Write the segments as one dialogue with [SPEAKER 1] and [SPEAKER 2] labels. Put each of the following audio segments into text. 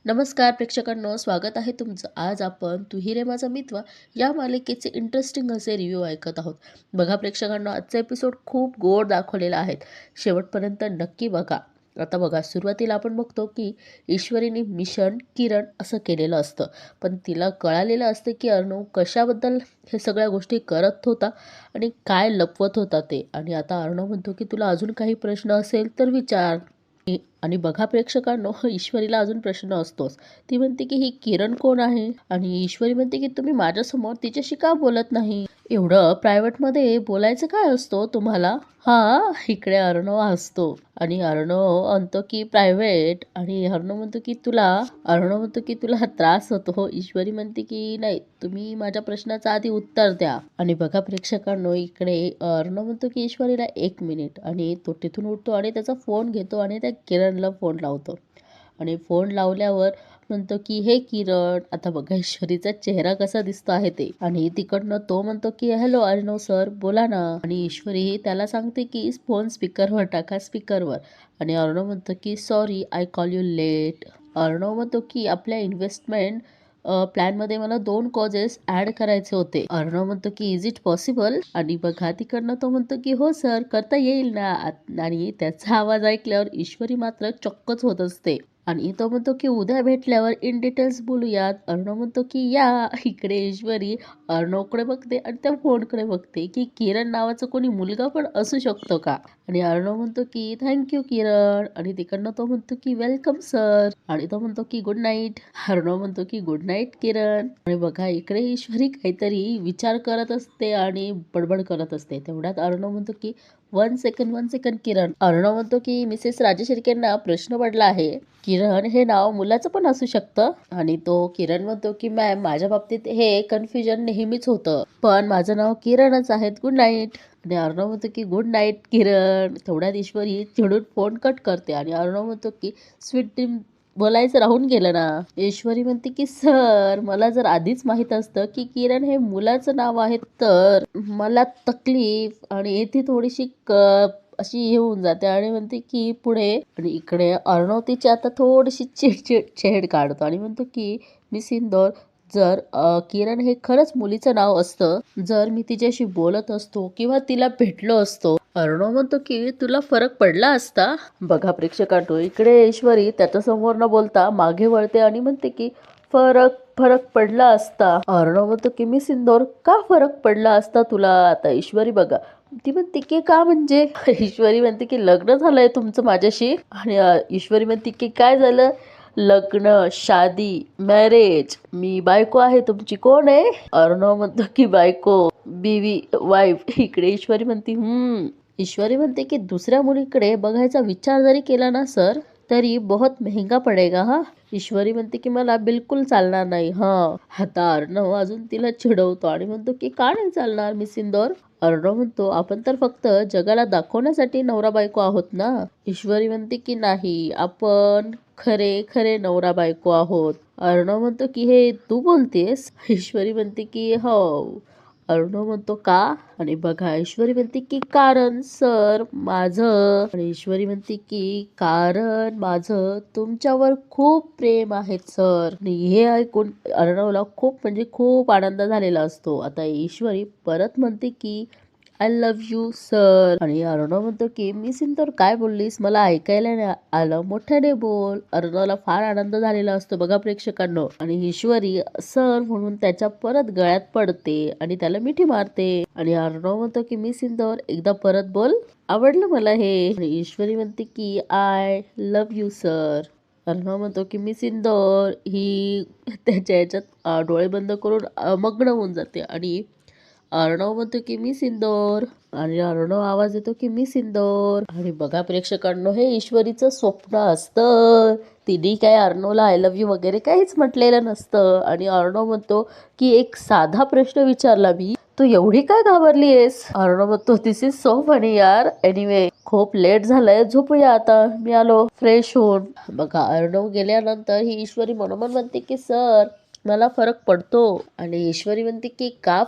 [SPEAKER 1] नमस्कार प्रेक्षकांनो, स्वागत आहे तुमचं. आज आपण "तू ही रे माझा मित्र" या मालिकेचे इंटरेस्टिंग असे रिव्ह्यू ऐकत आहोत. बघा प्रेक्षकांनो, आजचा एपिसोड खूप गोड दाखवलेला आहे. शेवटपर्यंत नक्की बघा. आता बघा, सुरुवातीला आपण बघतो की ईश्वरीने मिशन किरण असं केलेलं असतं. पण तिला कळालेलं असतं की अर्णव कशाबद्दल हे सगळ्या गोष्टी करत होता आणि काय लपवत होता ते. आणि आता अर्णव म्हणतो की तुला अजून काही प्रश्न असेल तर विचार. आणि बघा प्रेक्षकांनो, ईश्वरीला अजून प्रश्न असतोच. ती म्हणते की ही किरण कोण आहे? आणि ईश्वरी म्हणते की तुम्ही माझ्यासमोर तिच्याशी का बोलत नाही? एवढं प्रायव्हेटमध्ये बोलायचं काय असतो तुम्हाला? हा, इकडे अर्णव हसतो आणि अर्णव म्हणतो की प्रायव्हेट. आणि अर्णव म्हणतो की तुला त्रास होतो. ईश्वरी म्हणते की नाही, तुम्ही माझ्या प्रश्नाचं आधी उत्तर द्या. आणि बघा प्रेक्षकांनो, इकडे अर्णव म्हणतो की ईश्वरीला 1 मिनिट. आणि तो तिथून उठतो आणि त्याचा फोन घेतो आणि त्या किरणला फोन लावतो. आणि फोन लावल्यावर म्हणतो की हे किरण. आता बघा ईश्वरीचा चेहरा कसा दिसतो आहे ते. आणि तिकडनं तो म्हणतो की हॅलो अर्णव सर, बोला ना. आणि ईश्वरी त्याला सांगते की फोन स्पीकरवर टाका, स्पीकरवर. आणि अर्णव म्हणतो की sorry I call you late. Arnav म्हणतो की आपल्या इन्व्हेस्टमेंट प्लॅनमध्ये मला 2 कॉजेस ॲड करायचे होते. अर्णव म्हणतो की इज इट पॉसिबल? आणि बघा तिकडनं तो म्हणतो की हो सर, करता येईल ना. आणि त्याचा आवाज ऐकल्यावर ईश्वरी मात्र चक्कच होत असते. आणि तो म्हणतो की उद्या भेटल्यावर इन डिटेल्स बोलूयात. अर्णव म्हणतो की या. इकडे ईश्वरी अर्णवकडे बघते आणि त्या फोनकडे बघते की किरण नावाचा कोणी मुलगा पण असू शकतो का. आणि अर्णव म्हणतो की थँक्यू किरण. आणि तिकडनं तो म्हणतो की वेलकम सर. आणि तो म्हणतो की गुड नाईट. अर्णव म्हणतो की गुड नाईट किरण. आणि बघा इकडे ईश्वरी काहीतरी विचार करत असते आणि बडबड करत असते. तेवढ्यात अर्णव म्हणतो की 1 सेकंड किरण. अर्णव म्हणतो की मिसेस राजेशिर्केंना प्रश्न पडला आहे. किरण हे नाव मुलाचं पण असू शकतं. आणि तो किरण म्हणतो की मॅम, माझ्या बाबतीत हे कन्फ्युजन नेहमीच होतं, पण माझं नाव किरणच आहे. Good night. आणि अर्णव म्हणतो की गुड नाईट किरण. तेवढ्यात ईश्वरी चिडून फोन कट करते. आणि अर्णव म्हणतो की स्वीट ड्रीम बोलायचं राहून गेलं ना. ईश्वरी म्हणते की सर, मला जर आधीच माहित असतं की किरण हे मुलाचं नाव आहे तर मला तकलीफ आणि ती थोडीशी अशी हे होऊन जाते. आणि म्हणते की पुढे. आणि इकडे अर्णव तिची आता थोडीशी चेड काढतो आणि म्हणतो की मिस इंदौर, जर किरण हे खरंच मुलीचं नाव असतं, जर मी तिच्याशी बोलत असतो किंवा तिला भेटलो असतो, अर्णव म्हणतो की तुला फरक पडला असता. बघा प्रेक्षकांनो, इकडे ईश्वरी त्याच्यासमोर न बोलता मागे वळते आणि म्हणते की फरक फरक पडला असता. अर्णव म्हणतो की मिस इंदौर, का फरक पडला असता तुला? आता ईश्वरी बघा, ती म्हणते की का म्हणजे? ईश्वरी म्हणते की लग्न झालंय तुमचं माझ्याशी. आणि ईश्वरी म्हणते की काय झालं? लग्न, शादी, मॅरेज, मी बायको आहे तुमची. कोण आहे? अर्णव म्हणतो की बायको, बीवी, वाईफ. इकडे ईश्वरी म्हणते ईश्वरी म्हणते की दुसऱ्या मुलीकडे बघायचा विचार जरी केला ना सर, तरी बहुत महंगा पडेगा हा. ईश्वरी म्हणते की मला बिलकुल चालणार नाही. हा. आता अर्णव अजून तिला चिडवतो आणि म्हणतो की का नाही चालणार मिस इंदौर? अर्णव म्हणतो आपण तर फक्त जगाला दाखवण्यासाठी नवरा बायको आहोत ना. ईश्वरी म्हणते की नाही, आपण खरे खरे नवरा बायको आहोत. अर्णव म्हणतो की हे तू बोलतेस? ईश्वरी म्हणते की हो. अर्णव म्हणतो का? आणि बघा ईश्वरी म्हणते की कारण सर माझं. आणि ईश्वरी म्हणते की कारण माझं तुमच्यावर खूप प्रेम आहे सर. आणि हे ऐकून अर्णवला खूप म्हणजे खूप आनंद झालेला असतो. आता ईश्वरी परत म्हणते की आय लव्ह यू सर. आणि अर्णव म्हणतो की मी सिंदूर काय बोललीस? मला ऐकायला नाही आलं, मोठ्याने बोल. अर्णवला फार आनंद झालेला असतो बघा प्रेक्षकांनो. आणि ईश्वरी सर म्हणून त्याच्या परत गळ्यात पडते आणि त्याला मिठी मारते. आणि अर्णव म्हणतो की मी सिंदूर, एकदा परत बोल, आवडलं मला हे. आणि ईश्वरी म्हणते की I love you sir. Arnav म्हणतो की मी सिंदूर. ही त्याच्या ह्याच्यात डोळे बंद करून मग्न होऊन जाते. आणि अर्णव म्हणतो की मी सिंदूर. आणि अर्णव आवाज येतो की मी सिंदूर. आणि बघा प्रेक्षकांनो, हे ईश्वरीचं स्वप्न असतं. तिने काय अर्णवला आय लव्ह यू वगैरे काहीच म्हटलेलं नसतं. आणि अर्णव म्हणतो की एक साधा प्रश्न विचारला मी, तू एवढी काय घाबरली आहेस? अर्णव म्हणतो दिस इज सो फनी यार. एनिवे, खूप लेट झालंय, झोपूया आता, मी आलो फ्रेश होऊन. बघा अर्णव गेल्यानंतर ही ईश्वरी मनोमन म्हणते की सर, मला फरक पडतो. आणि ईश्वरी म्हणते की का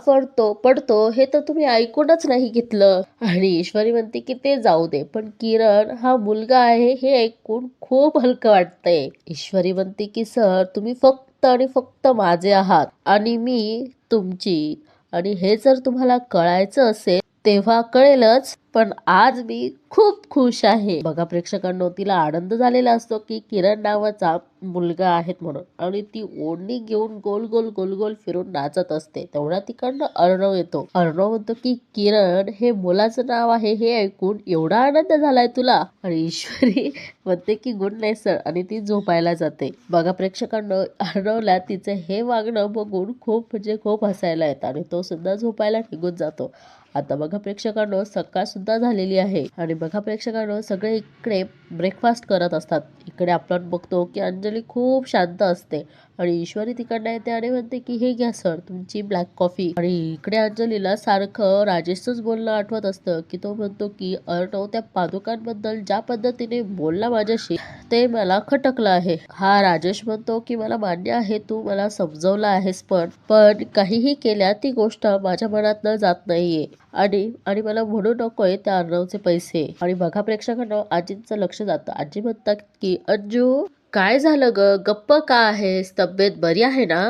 [SPEAKER 1] पडतो हे तर तुम्ही ऐकूनच नाही घेतलं. आणि ईश्वरी म्हणते की ते जाऊ दे, पण किरण हा मुलगा आहे हे ऐकून खूप हलकं वाटतंय. ईश्वरी म्हणते की सर, तुम्ही फक्त आणि फक्त माझे आहात आणि मी तुमची. आणि हे जर तुम्हाला कळायचं असेल तेव्हा कळेलच, पण आज मी खूप खुश आहे. बघा प्रेक्षकांनो, तिला आनंद झालेला असतो की किरण नावाचा मुलगा आहेत म्हणून, आणि ती ओढणी घेऊन गोल गोल गोल गोल फिरून नाचत असते. तेवढ्या तिकडनं अर्णव येतो. अर्णव म्हणतो की किरण हे मुलाचं नाव आहे हे ऐकून एवढा आनंद झालाय तुला. आणि ईश्वरी म्हणते की गुड नाईट सर, आणि ती झोपायला जाते. बघा प्रेक्षकांनो, अर्णवला तिचे हे वागणं बघून खूप हसायला येतं आणि तो सुद्धा झोपायला निघून जातो. आता बघा प्रेक्षकांनो, सकाळ सुद्धा झालेली आहे आणि बघा प्रेक्षकांनो, सगळे इकडे ब्रेकफास्ट करत असतात. इकडे आपण बघतो की अंजली खूप शांत असते आणि ईश्वरी तिकडनं येते आणि म्हणते की हे घ्या सर तुमची ब्लॅक कॉफी. आणि इकडे अंजलीला सारखं राजेशच बोलणं आठवत असतं की तो म्हणतो की अर्णव त्या पादुकांबद्दल ज्या पद्धतीने बोलला माझ्याशी ते मला खटकलं आहे. हा राजेश म्हणतो की मला मान्य आहे, तू मला समजवलं आहेस, पण काहीही केल्या ती गोष्ट माझ्या मनात न जात नाहीये. आणि आणि मला म्हणू नकोय त्या अर्णवचे पैसे. आणि बघा प्रेक्षकांनो, आजींचं लक्ष जातं. आजी म्हणतात की अंजू, काय झालं ग, गप्प का आहेस, तब्येत बरी आहे ना?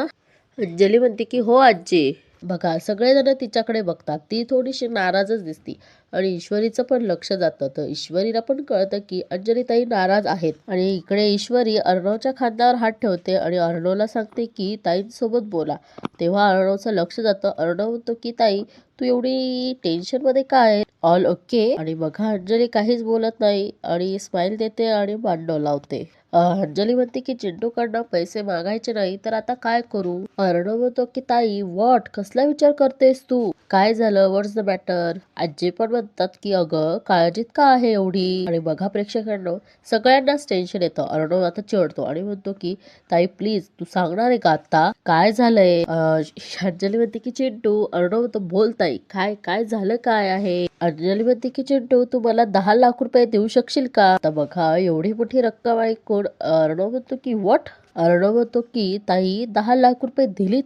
[SPEAKER 1] अंजली म्हणते की हो आजी. बघा सगळेजण तिच्याकडे बघतात, ती थोडीशी नाराजच दिसती. आणि ईश्वरीचं पण लक्ष जातं, तर ईश्वरीला पण कळतं की अंजली ताई नाराज आहेत. आणि इकडे ईश्वरी अर्णवच्या खांद्यावर हात ठेवते आणि अर्णवला सांगते की ताईंसोबत बोला. तेव्हा अर्णवचं लक्ष जातं. अर्णव म्हणतो की ताई, तू एवढी टेन्शन मध्ये काय, ऑल ओके? आणि बघा अंजली काहीच बोलत नाही आणि स्माइल देते आणि मांडव लावते. अंजली म्हणते की चिंटूकडनं पैसे मागायचे नाही तर आता काय करू? अर्णव म्हणतो की ताई, व्हॉट, कसला विचार करतेस तू, काय झालं, व्हॉट्स द मॅटर? आजी पण म्हणतात की अगं काळजीत का आहे एवढी? आणि बघा प्रेक्षकांनो, सगळ्यांनाच टेन्शन येतं. अर्णव आता चिडतो आणि म्हणतो की ताई प्लीज, तू सांगणार आहे का आता काय झालंय? अंजली म्हणते की चिंटू. अर्णव म्हणतो बोल ताई, काय काय झालं, काय आहे? अंजली म्हणते की चिंटू, तू मला 10 लाख रुपये देऊ शकशील का? आता बघा एवढी मोठी रक्कम ऐकून अर्णव म्हणतो की व्हॉट? अर्णव म्हणतो की ताई, 10 लाख रुपये दिली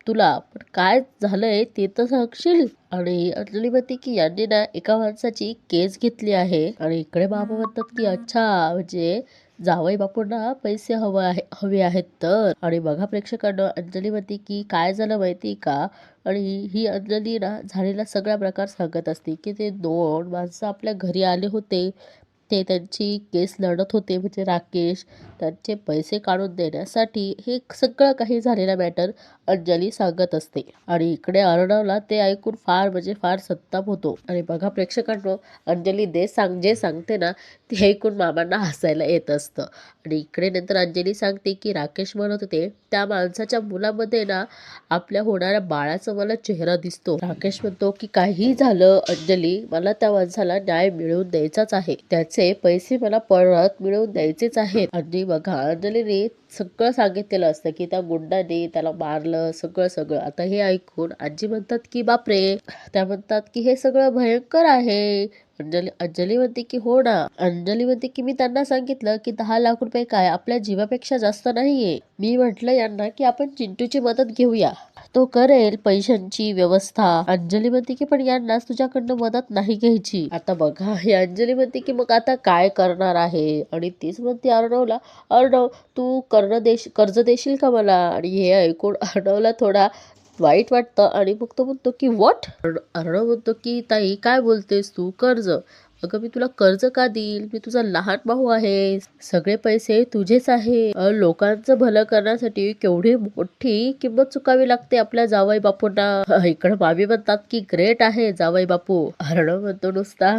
[SPEAKER 1] तुला, पण काय झालंय ते तर सांगशील? आणि अंजली म्हणते की यांनी ना एका माणसाची केस घेतली आहे. आणि इकडे बाबा म्हणतात की अच्छा, म्हणजे जावई बापूंना पैसे हवे आहेत तर. आणि बघा प्रेक्षकांना, अंजली म्हणते की काय झालं माहिती का? आणि ही अंजली ना झालेला सगळा प्रकार सांगत असते की ते 2 माणसं आपल्या घरी आले होते, ते त्यांची केस लढत होते, म्हणजे राकेश, त्यांचे पैसे काढून देण्यासाठी. हे सगळं काही झालेला मॅटर अंजली सांगत असते. आणि इकडे अर्णवला ते ऐकून फार संताप होतो. आणि बघा प्रेक्षकांनो, अंजली जे सांगते ना ते ऐकून मामांना हसायला येत असतं. आणि इकडे नंतर अंजली सांगते की राकेश म्हणत होते त्या माणसाच्या मुलामध्ये ना आपल्या होणाऱ्या बाळाचा मला चेहरा दिसतो. राकेश म्हणतो की काही झालं अंजली, मला त्या माणसाला न्याय मिळवून द्यायचाच आहे, त्याचे पैसे मला परत मिळवून द्यायचेच आहेत. आणि बघा अंजलीने सगळं सांगितलेलं असतं की त्या गुंडाने त्याला मारलं, सगळं. आता हे ऐकून आजी म्हणतात की बापरे, त्या म्हणतात की हे सगळं भयंकर आहे. अंजली म्हणते की हो ना. अंजली म्हणते की मी त्यांना सांगितलं की 10 लाख रुपये काय आपल्या जीवापेक्षा जास्त नाहीये. मी म्हटलं यांना की आपण चिंटूची मदत घेऊया, तो करेल पैशांची व्यवस्था. अंजली म्हणते की पण यांनाच तुझ्याकडनं मदत नाही घ्यायची. आता बघा हे अंजली म्हणते की मग आता काय करणार आहे? आणि तीच म्हणते अर्णवला, अर्णव तू कर्ज देशील का मला? आणि हे ऐकून अर्णवला थोडा वाईट वाटतं आणि मग तो म्हणतो की व्हॉट? अर्णव म्हणतो की ताई काय बोलतेस तू, कर्ज? अगं मी तुला कर्ज का देईल, मी तुझा लहान भाऊ आहे, सगळे पैसे तुझेच आहे. लोकांचं भलं करण्यासाठी केवढी मोठी किंमत चुकावी लागते आपल्या जावई बापूंना. इकडे मामी म्हणतात की ग्रेट आहे जावई बापू. अर्णव म्हणतो नुसता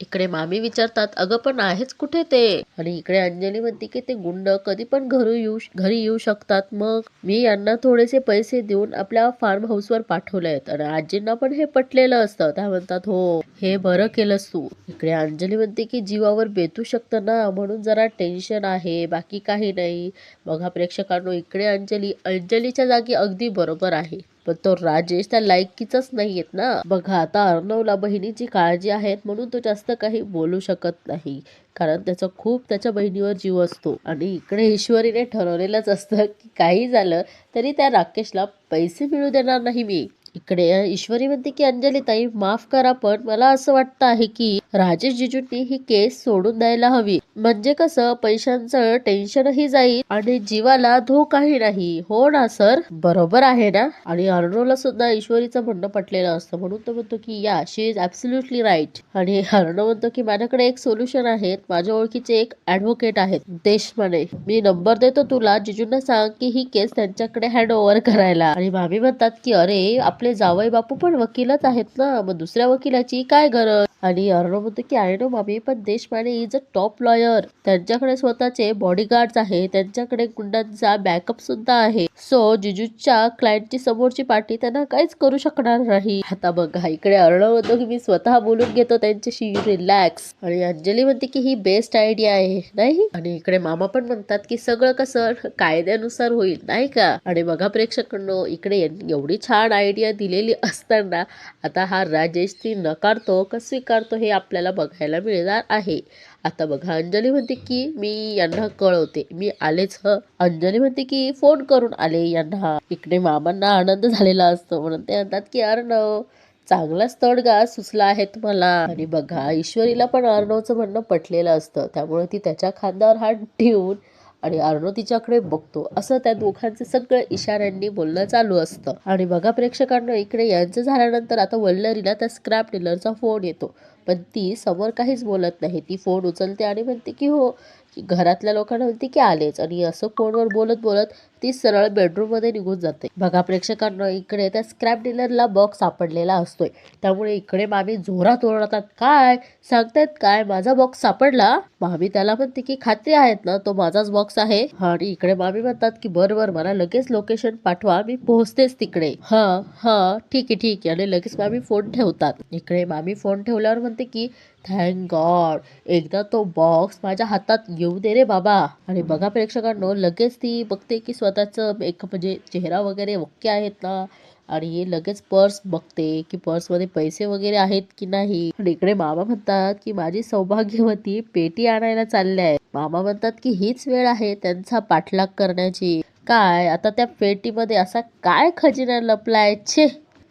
[SPEAKER 1] इकडे मामी विचारतात अगं पण आहेच कुठे ते? आणि इकडे अंजली म्हणते की ते गुंड कधी पण घरी येऊ शकतात, मग मी यांना थोडेसे पैसे देऊन आपल्या फार्म हाऊसवर पाठवले आहेत. आणि आजींना पण हे पटलेलं असतं, त्या म्हणतात हो हे बरं केलंस तू. इकडे अंजली म्हणते की जीवावर बेतू शकतं ना, म्हणून जरा टेन्शन आहे, बाकी काही नाही. बघा प्रेक्षकांनो, इकडे अंजलीच्या जागी अगदी बरोबर आहे. पण तो राजेश त्या लायकीचाच नाहीयेत ना. बघा आता अर्णवला बहिणीची काळजी आहे म्हणून तो जास्त काही बोलू शकत नाही, कारण त्याचा खूप त्याच्या बहिणीवर जीव असतो. आणि इकडे ईश्वरीने ठरवलेलंच असतं की काही झालं तरी त्या राकेशला पैसे मिळू देणार नाही मी. इकडे ईश्वरी म्हणते की अंजली ताई माफ करा, पण मला असं वाटतं आहे की राजेश जिजूंनी ही केस सोडून द्यायला हवी. म्हणजे कसं पैशांचं टेन्शनही जाईल आणि जीवाला धोकाही नाही. हो ना सर, बरोबर आहे ना. आणि अर्णवला सुद्धा ईश्वरीचं म्हणणं पटलेलं असतं म्हणून तो म्हणतो की या शी इज ॲब्सोल्युटली राईट. आणि अर्णव म्हणतो की माझ्याकडे एक सोल्युशन आहे, माझ्या ओळखीचे एक ॲडव्होकेट आहेत देशपांडे, मी नंबर देतो तुला, जिजूंना सांग की ही केस त्यांच्याकडे हँड ओव्हर करायला. आणि भाभी म्हणतात की अरे आपले जावई बापू पण वकीलच आहेत ना, मग दुसऱ्या वकिलाची काय गरज. आणि अर्णव म्हणतो की आय नो मामी, पण Deshpande is a top lawyer, त्यांच्याकडे स्वतःचे बॉडीगार्ड्स आहे, त्यांच्याकडे गुंडांचा बॅकअप सुद्धा आहे. सो जिजूच्या क्लायंटची समोरची पार्टी त्यांना काहीच करू शकणार नाही. आता बघा इकडे अर्णव म्हणतो की मी स्वतः बोलून घेतो त्यांच्याशी, रिलॅक्स. आणि अंजली म्हणते की ही बेस्ट आयडिया आहे नाही. आणि इकडे मामा पण म्हणतात की सगळं कसं कायद्यानुसार होईल नाही का. आणि बघा प्रेक्षकांनो, इकडे एवढी छान आयडिया दिलेली असताना आता हा राजेश ती नकारतो का स्वीकारतो हे आपल्याला बघायला मिळणार आहे. आता बघा अंजली म्हणते की मी यांना कळवते, मी आलेच अंजली म्हणते की फोन करून आले यांना. इकडे मामांना आनंद झालेला असतो म्हणून ते म्हणतात की अर्णव चांगलाच तडगा सुचला आहे तुम्हाला. आणि बघा ईश्वरीला पण अर्णवचं म्हणणं पटलेलं असतं, त्यामुळे ती त्याच्या खांद्यावर हात ठेवून आणि अर्णव तिच्याकडे बघतो, असं त्या दोघांचं सगळं इशाऱ्यांनी बोलणं चालू असतं. आणि बघा प्रेक्षकांना इकडे यांचं झाल्यानंतर आता वल्लरीला त्या स्क्रॅप डीलरचा फोन येतो, पण ती समोर काहीच बोलत नाही. ती फोन उचलते आणि म्हणते की हो, घरातल्या लोकांना म्हणते की आलेच. आणि असं फोनवर बोलत बोलत ती सरळ बेडरूम मध्ये निघून जाते. बघा प्रेक्षकांना इकडे त्या स्क्रॅप डीलरला बॉक्स सापडलेला असतोय, त्यामुळे इकडे मामी जोरात ओरडतात, काय सांगतायत काय, माझा बॉक्स सापडला. मामी त्याला म्हणते की खात्री आहेत ना तो माझाच बॉक्स आहे. आणि इकडे मामी म्हणतात की बरोबर, मला लगेच लोकेशन पाठवा, मी पोहोचतेच तिकडे. हा हा ठीक आहे ठीक आहे. आणि लगेच मामी फोन ठेवतात. इकडे मामी फोन ठेवल्यावर म्हणते की थँक गॉड, एकदा तो बॉक्स माझ्या हातात येऊ दे रे बाबा. आणि बघा प्रेक्षकांनो, लगेच ती बघते की स्वतःचं एक म्हणजे चेहरा वगैरे ओके आहेत ना, आणि लगेच पर्स बघते की पर्समध्ये पैसे वगैरे आहेत की नाही. आणि इकडे मामा म्हणतात की माझी सौभाग्यवती पेटी आणायला चालल्या. मामा म्हणतात की हीच वेळ आहे त्यांचा पाठलाग करण्याची. काय आता त्या पेटीमध्ये असा काय खजिना लपलाय, छे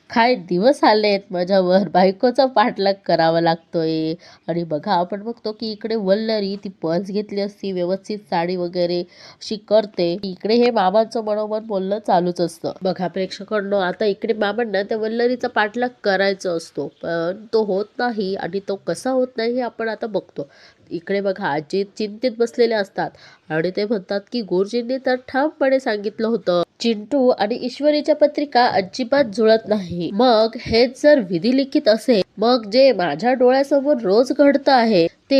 [SPEAKER 1] काय दिवस आलेत माझ्यावर, बायकोचा पाठलाग करावा लागतोय. आणि बघा आपण बघतो की इकडे वल्लरी ती पर्स घेतली असती, व्यवस्थित साडी वगैरे अशी करते, इकडे हे मामांचं मनोमन बोलणं चालूच असतं. बघा प्रेक्षकांनो, आता इकडे मामांना त्या वल्लरीचा पाठलाग करायचा असतो, पण तो होत नाही. आणि तो कसा होत नाही हे आपण आता बघतो. इकडे बघा आजी चिंतेत बसलेले असतात आणि ते म्हणतात की गुरुजींनी तर ठामपणे सांगितलं होतं चिंटू आणि ईश्वरीच्या पत्रिका अजिबात जुळत नाही. मग हेच जर विधिलिखित असेल, मग जे माझ्या डोळ्यासमोर रोज घडतं आहे ते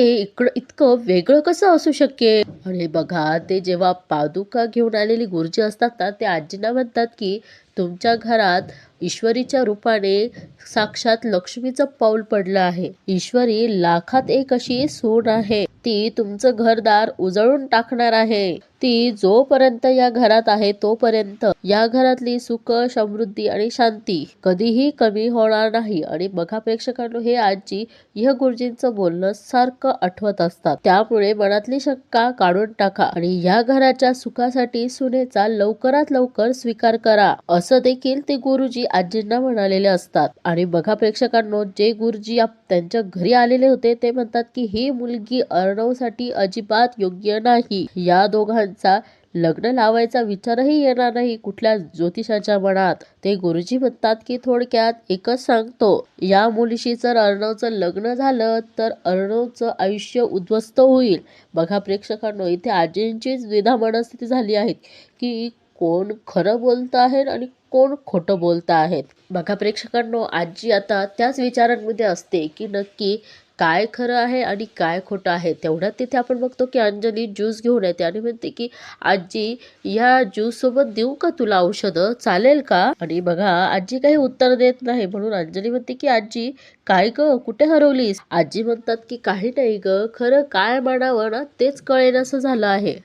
[SPEAKER 1] इतकं वेगळं कसं असू शकेल. आणि बघा ते जेव्हा पादुका घेऊन आलेली गुरुजी असतात ना, ते आजींना म्हणतात की तुमच्या घरात ईश्वरीच्या रूपाने साक्षात लक्ष्मीचं पाऊल पडलं आहे. ईश्वरी लाखात एक अशी सून आहे, ती तुमचं घरदार उजळून टाकणार आहे. ती जोपर्यंत या घरात आहे तोपर्यंत या घरातली सुख समृद्धी आणि शांती कधीही कमी होणार नाही. आणि बघा प्रेक्षकांनो, हे आजी या गुरुजींचं बोलणं सारखं आठवत असतात, त्यामुळे मनातली शंका काढून टाका आणि या घराच्या सुखासाठी सुनेचा लवकरात लवकर स्वीकार करा, असं देखील ते गुरुजी आजींना म्हणालेले असतात. आणि बघा प्रेक्षकांनो, जे गुरुजी त्यांच्या घरी आलेले होते ते म्हणतात की ही मुलगी अर्णवसाठी अजिबात योग्य नाही. या दोघांचा लग्न लावायचा विचारही येणार नाही कुठल्या ज्योतिषाच्या मनात. ते गुरुजी म्हणतात की थोडक्यात एकच सांगतो, या मुलीशी जर अर्णवचं लग्न झालं तर अर्णवचं आयुष्य उद्ध्वस्त होईल. बघा प्रेक्षकांनो, इथे आजींचीच द्विधा मनस्थिती झाली आहे की कोण खरं बोलत आहे आणि कोण खोटं बोलत आहेत. बघा प्रेक्षकांनो, आजी आता त्याच विचारांमध्ये असते की नक्की काय खरं आहे आणि काय खोटं आहे. तेवढ्यात तिथे आपण बघतो की अंजली ज्यूस घेऊन येते आणि म्हणते की आजी, या ज्यूस सोबत देऊ का तुला औषधं, चालेल का. आणि बघा आजी काही उत्तर देत नाही, म्हणून अंजली म्हणते की आजी काय ग, कुठे हरवलीस. आजी म्हणतात की काही नाही ग, खरं काय म्हणावं ना तेच कळेनासं झालं आहे.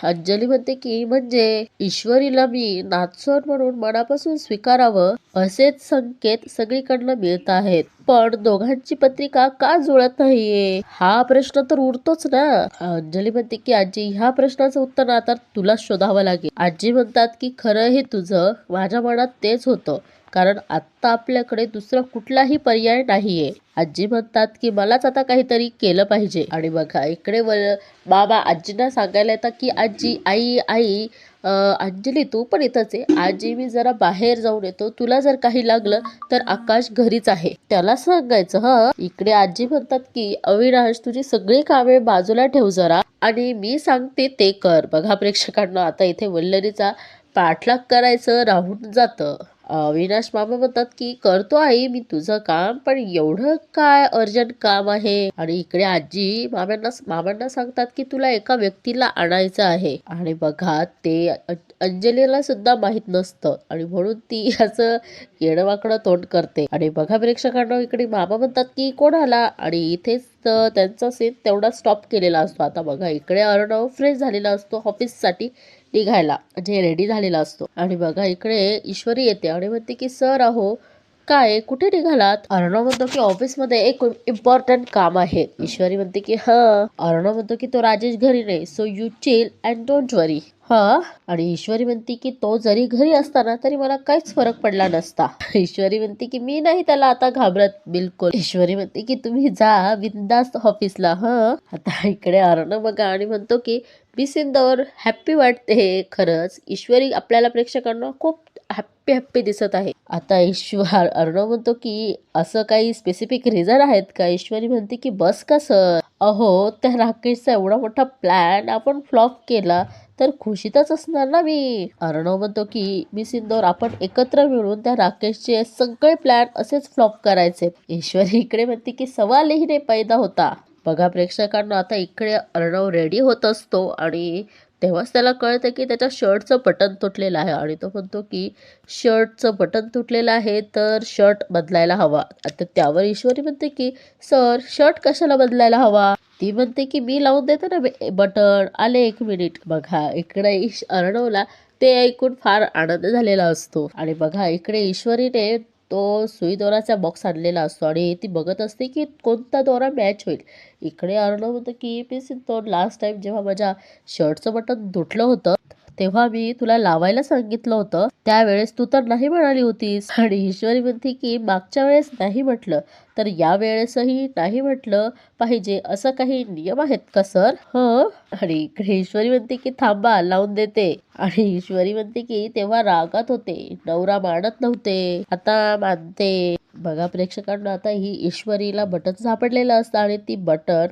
[SPEAKER 1] अंजली म्हणते की म्हणजे ईश्वरीला मी नातसूर म्हणून मनापासून स्वीकारावं असेच संकेत सगळीकडनं मिळत आहेत. पण दोघांची पत्रिका का जुळत नाहीये हा प्रश्न तर उरतोच ना. अंजली म्हणते की आजी ह्या प्रश्नाचं उत्तर आता तुला शोधावं लागेल. आजी म्हणतात की खरं हे तुझं, माझ्या मनात तेच होतं, कारण आत्ता आपल्याकडे दुसरा कुठलाही पर्याय नाहीये. आजी म्हणतात की मलाच आता काहीतरी केलं पाहिजे. आणि बघा इकडे बाबा आजींना सांगायला येतात की आजी आई आई अंजली तू पण इथंच आहे. आजी मी जरा बाहेर जाऊन येतो, तुला जर काही लागलं तर आकाश घरीच आहे त्याला सांगायचं. हा इकडे आजी म्हणतात की अविनाश तुझी सगळी कामे बाजूला ठेव जरा आणि मी सांगते ते कर. बघा प्रेक्षकांना आता इथे वल्लरीचा पाठलाग करायचं राहून जातं. अविनाश मामा म्हणतात की करतो आई मी तुझं काम, पण एवढं काय अर्जंट काम आहे. आणि इकडे आजी मामांना सांगतात की तुला एका व्यक्तीला आणायचं आहे. आणि बघा ते अंजलीला सुद्धा माहित नसतं आणि म्हणून ती असं येडवाकडं तोंड करते. आणि बघा प्रेक्षकांना इकडे मामा म्हणतात की कोण आला. आणि इथेच त्यांचा सीन तेवढा स्टॉप केलेला असतो. आता बघा इकडे अर्णव फ्रेश झालेला असतो ऑफिससाठी निघायला, म्हणजे रेडी झालेला असतो. आणि बघा इकडे ईश्वरी येते आणि म्हणते की सर अहो काय कुठे निघालात. अर्णव म्हणतो की ऑफिसमध्ये एक इम्पॉर्टंट काम आहे. ईश्वरी म्हणते की हा. अर्णव म्हणतो की तो राजेश घरी नाही, so you chill and don't worry. हा. आणि ईश्वरी म्हणते की तो जरी घरी असताना तरी मला काहीच फरक पडला नसता. ईश्वरी म्हणते की मी नाही त्याला आता घाबरत बिलकुल. ईश्वरी म्हणते की तुम्ही जा बिंदास्त ऑफिसला. हा. आता इकडे अर्णव बघा आणि म्हणतो की मी सिंदूर हॅप्पी वाटते. खरंच ईश्वरी आपल्याला प्रेक्षकांना खूप हॅप्पी हॅप्पी दिसत आहे. आता अर्णव म्हणतो की असं काही स्पेसिफिक रिझन आहेत का. ईश्वरी म्हणते की बस का सर, अहो त्या राकेशचा एवढा मोठा प्लॅन आपण फ्लॉप केला तर खुशीतच असणार ना मी. अर्णव म्हणतो की मी सिंदूर आपण एकत्र मिळून त्या राकेशचे सगळे प्लॅन असेच फ्लॉप करायचे. ईश्वरी इकडे म्हणते की सवालही नाही पैदा होता. बघा प्रेक्षकांना आता इकडे अर्णव रेडी होत असतो आणि तेव्हाच त्याला कळतं की त्याच्या शर्टचं बटन तुटलेलं आहे. आणि तो म्हणतो की शर्टचं बटन तुटलेलं आहे तर शर्ट बदलायला हवा. आता त्यावर ईश्वरी म्हणते की सर शर्ट कशाला बदलायला हवा. ती म्हणते की मी लावून देते ना बटन, आले 1 मिनिट. बघा इकडे अर्णवला ते ऐकून फार आनंद झालेला असतो. आणि बघा इकडे ईश्वरीने तो सुई दोराचा बॉक्स आणलेला असतो आणि ती बघत असते की कोणता दोरा मॅच होईल. इकडे अर्णव होतं की मी सिंदूर लास्ट टाइम जेव्हा माझ्या शर्टचं बटन तुटलं होतं तेव्हा मी तुला लावायला सांगितलं होतं, त्यावेळेस तू तर नाही म्हणाली होतीस. आणि ईश्वरी म्हणते की मागच्या वेळेस नाही म्हटलं तर या वेळेसही नाही म्हटलं पाहिजे असं काही नियम आहेत का सर. आणि इकडे ईश्वरी म्हणते की थांबा लावून देते. आणि ईश्वरी म्हणते की तेव्हा रागात होते, नवरा मानत नव्हते, आता मानते. बघा प्रेक्षकांना आता ही ईश्वरीला बटन सापडलेलं असतं आणि ती बटन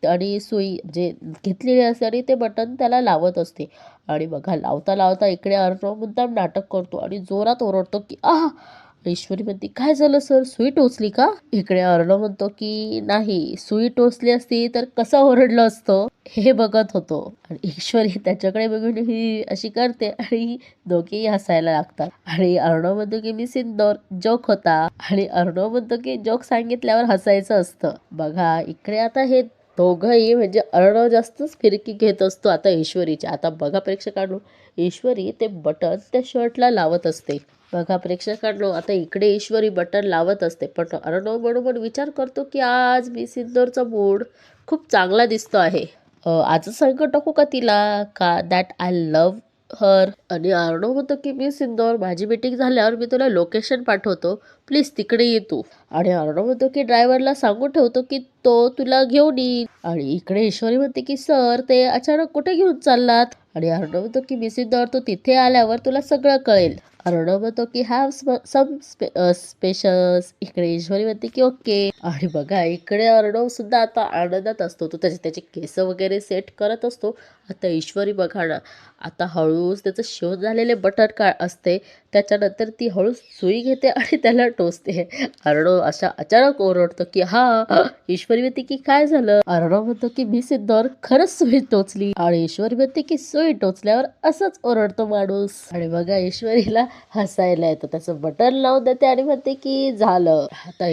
[SPEAKER 1] आणि सुई जे घेतलेली असते आणि ते बटन त्याला लावत असते. आणि बघा लावता लावता इकडे अर्णव मुद्दाम नाटक करतो आणि जोरात ओरडतो की आह. ईश्वरी म्हणते काय झालं सर, सुई टोचली का. इकडे अर्णव म्हणतो की नाही, सुई टोचली असती तर कसं ओरडलं असतं हे बघत होतो. आणि ईश्वरी त्याच्याकडे बघून ही अशी करते आणि दोघेही हसायला लागतात. आणि अर्णव म्हणतो की मी सिंदूर जोक होता. आणि अर्णव म्हणतो की जोक सांगितल्यावर हसायचं असतं. बघा इकडे आता हे दोघंही म्हणजे अर्णव जास्तच फिरकी घेत असतो आता ईश्वरीची. आता बघा प्रेक्षकांनो ईश्वरी ते बटन त्या शर्टला लावत असते. बघा प्रेक्षकांनो आता इकडे ईश्वरी बटन लावत असते पण अर्णव बरोबर विचार करतो की आज मी सिंदूरचा मूड खूप चांगला दिसतो आहे. आजच सांग टाकू का तिला का दॅट आय लव्ह हर. आणि अर्णव म्हणतो की मी सिंदूर माझी मीटिंग झाल्यावर मी तुला लोकेशन पाठवतो, प्लीज तिकडे ये तू. आणि अर्णव म्हणतो की ड्रायव्हरला सांगून ठेवतो की तो तुला घेऊन येईल. आणि इकडे ईश्वरी म्हणते की सर ते अचानक कुठे घेऊन चाललात. आणि अर्णव म्हणतो की मी सिंदूर तो तिथे आल्यावर तुला सगळं कळेल. अर्णव म्हणतो की हॅव सम स्पेशल्स. इकडे ईश्वरी म्हणते की ओके. आणि बघा इकडे अर्णव सुद्धा आता आनंदात असतो, तो त्याचे केस वगैरे सेट करत असतो. आता ईश्वरी बघा ना आता हळूच त्याचं शोध झालेले बटन काय असते त्याच्यानंतर ती हळूच सुई घेते आणि त्याला टोचते. अर्णव अशा अचानक ओरडतो की हा. ईश्वरी म्हणते की काय झालं. अर्णव म्हणतो की मी सिंदूर खरंच सुई टोचली. आणि ईश्वरी म्हणते की सुई सुई टोचल्यावर असंच ओरडतो माणूस. आणि बघा ईश्वरीला हसायला येतं, त्याचं बटन लावून देते आणि म्हणते की झालं. आता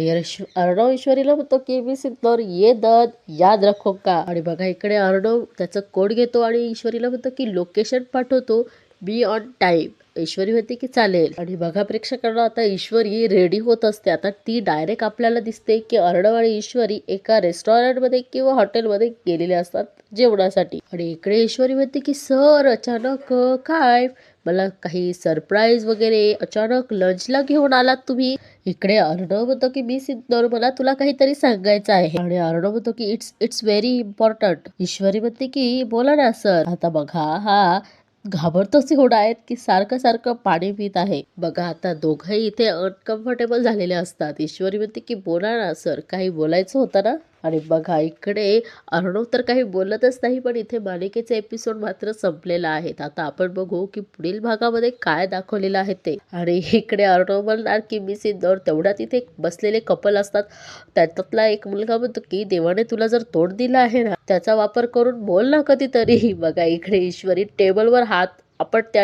[SPEAKER 1] अर्णव ईश्वरीला म्हणतो की मी सिद्धोर ये दद याद रखो का. आणि बघा इकडे अर्णव त्याचं कोड घेतो आणि ईश्वरीला म्हणतो की लोकेशन पाठवतो, बी ऑन टाइम. ईश्वरी म्हणते की चालेल. आणि बघा प्रेक्षकांना, आता ईश्वरी रेडी होत असते. आता ती डायरेक्ट आपल्याला दिसते की अर्णव आणि ईश्वरी एका रेस्टॉरंटमध्ये किंवा हॉटेलमध्ये गेलेले असतात जेवणासाठी. आणि इकडे ईश्वरी म्हणते की सर अचानक काय, मला काही सरप्राईज वगैरे, अचानक लंचला घेऊन आलात तुम्ही. इकडे अर्णव म्हणतो की मी सिद्धोर, मला तुला काहीतरी सांगायचं आहे. आणि अर्णव म्हणतो की इट्स व्हेरी इम्पॉर्टंट. ईश्वरी म्हणते की बोला ना सर. आता बघा हा घाबरतोच एवढा आहेत की सारखं सारखं पाणी पित आहे. बघा आता दोघंही इथे अनकम्फर्टेबल झालेले असतात. ईश्वरी म्हणते की बोला ना सर, काही बोलायचं होतं ना. आणि बघा इकडे अर्णव तर काही बोलतच नाही, पण इथे मालिकेचे एपिसोड मात्र संपलेला आहेत. आता आपण बघू की पुढील भागामध्ये काय दाखवलेलं आहे ते. आणि इकडे अर्णव म्हणणार की मी सिद्धोर. तेवढ्यात इथे बसलेले कपल असतात. त्यातला एक मुलगा म्हणतो की देवाने तुला जर तोंड दिलं आहे ना, त्याचा वापर करून बोल ना कधीतरी. बघा इकडे ईश्वरी टेबलवर हात आपटते